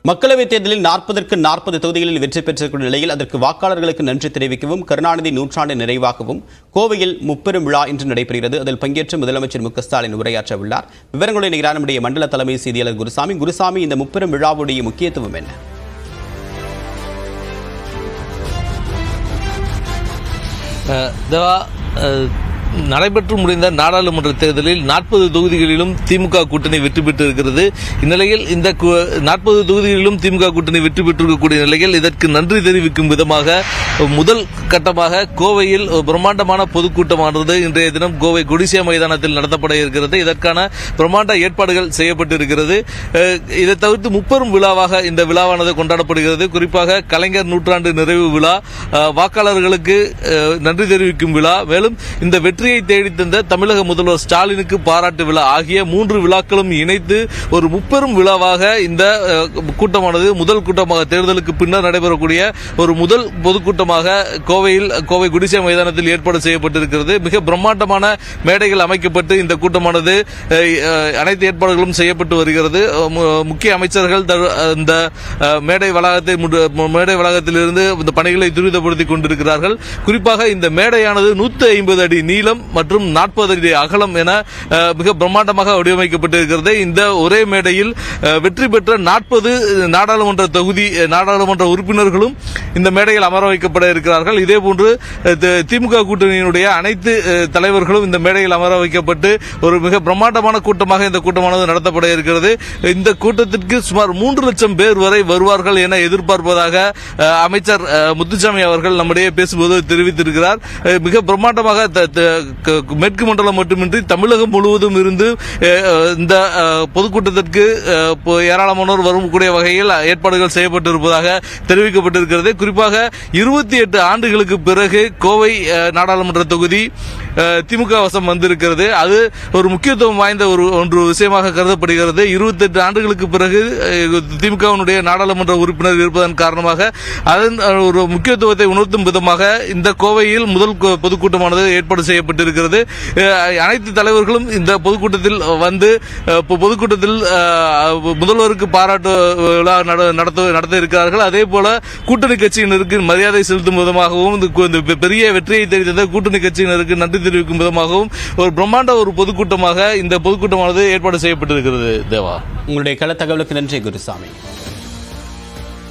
மக்களவைத் தேர்தலில் 40க்கு 40 தொகுதிகளில் வெற்றி பெற்றிருக்கும் நிலையில் அதற்கு வாக்காளர்களுக்கு நன்றி தெரிவிக்கவும் கருணாநிதி நூற்றாண்டு நிறைவாகவும் கோவையில் முப்பெரும் விழா இன்று நடைபெறுகிறது. அதில் பங்கேற்று முதலமைச்சர் மு க ஸ்டாலின் உரையாற்ற உள்ளார். விவரங்களை நிகரான நம்முடைய மண்டல தலைமை செய்தியாளர் குருசாமி, இந்த முப்பெரும் விழாவுடைய முக்கியத்துவம் என்ன? நடைபெற்று முடிந்த நாடாளுமன்ற தேர்தலில் 40 தொகுதிகளிலும் திமுக கூட்டணி வெற்றி பெற்றிருக்கிறது. இந்நிலையில் இந்த 40 தொகுதிகளிலும் திமுக கூட்டணி வெற்றி பெற்றிருக்கக்கூடிய நிலையில் இதற்கு நன்றி தெரிவிக்கும் விதமாக முதல் கட்டமாக கோவையில் பிரம்மாண்டமான பொதுக்கூட்டமானது இன்றைய தினம் கோவை கொடிசியா மைதானத்தில் நடத்தப்பட இருக்கிறது. இதற்கான பிரம்மாண்ட ஏற்பாடுகள் செய்யப்பட்டிருக்கிறது. இதை தவிர்த்து முப்பெரும் விழாவாக இந்த விழாவானது கொண்டாடப்படுகிறது. குறிப்பாக கலைஞர் நூற்றாண்டு நிறைவு விழா, வாக்காளர்களுக்கு நன்றி தெரிவிக்கும் விழா, மேலும் இந்த வெற்றியை தேடித்தந்த தமிழக முதல்வர் ஸ்டாலினுக்கு பாராட்டு விழா ஆகிய 3 விழாக்களும் இணைத்து ஒரு முப்பெரும் விழாவாக இந்த கூட்டமானது முதல் கூட்டமாக தேர்தலுக்கு பின்னர் நடைபெறக்கூடிய ஒரு முதல் பொதுக்கூட்டமாக கோவை குடிசை மைதானத்தில் ஏற்பாடு செய்யப்பட்டிருக்கிறது. மிக பிரம்மாண்டமான மேடைகள் அமைக்கப்பட்டு இந்த கூட்டமானது அனைத்து ஏற்பாடுகளும் செய்யப்பட்டு வருகிறது. முக்கிய அமைச்சர்கள் இந்த மேடை வளாகத்திலிருந்து இந்த பணிகளை துரிதப்படுத்திக் கொண்டிருக்கிறார்கள். குறிப்பாக இந்த மேடையானது 150 அடி நீளம் மற்றும் 40 அடி அகலம் என மிக பிரம்மாண்டமாக வடிவமைக்கப்பட்டிருக்கிறது. இந்த ஒரே மேடையில் வெற்றி பெற்ற 40 நாடாளுமன்ற உறுப்பினர்களும் இந்த மேடையில் அமர வைக்கப்பட இருக்கிறார்கள். இதேபோன்று திமுக கூட்டணியினுடைய அனைத்து தலைவர்களும் இந்த மேடையில் அமர வைக்கப்பட்டு ஒரு மிக பிரம்மாண்டமான கூட்டமாக இந்த கூட்டமானது நடத்தப்பட இருக்கிறது. இந்த கூட்டத்திற்கு சுமார் 3 லட்சம் பேர் வரை வருவார்கள் என எதிர்பார்ப்பதாக அமைச்சர் முத்துசாமி அவர்கள் நம்முடைய பேசும்போது தெரிவித்திருக்கிறார். மிக பிரம்மாண்டமாக மேற்கு மண்டலம் மட்டுமின்றி தமிழகம் முழுவதும் இருந்து இந்த பொதுக்கூட்டத்திற்கு ஏராளமானோர் வரக்கூடிய வகையில் ஏற்பாடுகள் செய்யப்பட்டிருப்பதாக தெரிவிக்கப்பட்டிருக்கிறது. குறிப்பாக 28 ஆண்டுகளுக்கு பிறகு கோவை நாடாளுமன்ற தொகுதி திமுக வசம் வந்திருக்கிறது. அது ஒரு முக்கியத்துவம் வாய்ந்த ஒன்று விஷயமாக கருதப்படுகிறது. 28 ஆண்டுகளுக்கு பிறகு திமுகவினுடைய நாடாளுமன்ற உறுப்பினர் இருப்பதன் காரணமாக அதன் ஒரு முக்கியத்துவத்தை உணர்த்தும் விதமாக இந்த கோவையில் முதல் பொதுக்கூட்டமானது ஏற்பாடு செய்யப்பட்டிருக்கிறது. அனைத்து தலைவர்களும் இந்த பொதுக்கூட்டத்தில் வந்து பொதுக்கூட்டத்தில் முதல்வருக்கு பாராட்டு விழா நடத்த இருக்கிறார்கள். அதே போல கூட்டணி கட்சியினருக்கு மரியாதை செலுத்தும் விதமாகவும் இந்த பெரிய வெற்றியை தெரிவித்த கூட்டணி கட்சியினருக்கு நன்றி தெரிவிக்கும் விதமாகவும் ஒரு பிரம்மாண்ட ஒரு பொதுக்கூட்டமாக இந்த பொதுக்கூட்டமானது ஏற்பாடு செய்யப்பட்டிருக்கிறது. தேவா, உங்களுடைய கள தகவலுக்கு நன்றி குருசாமி.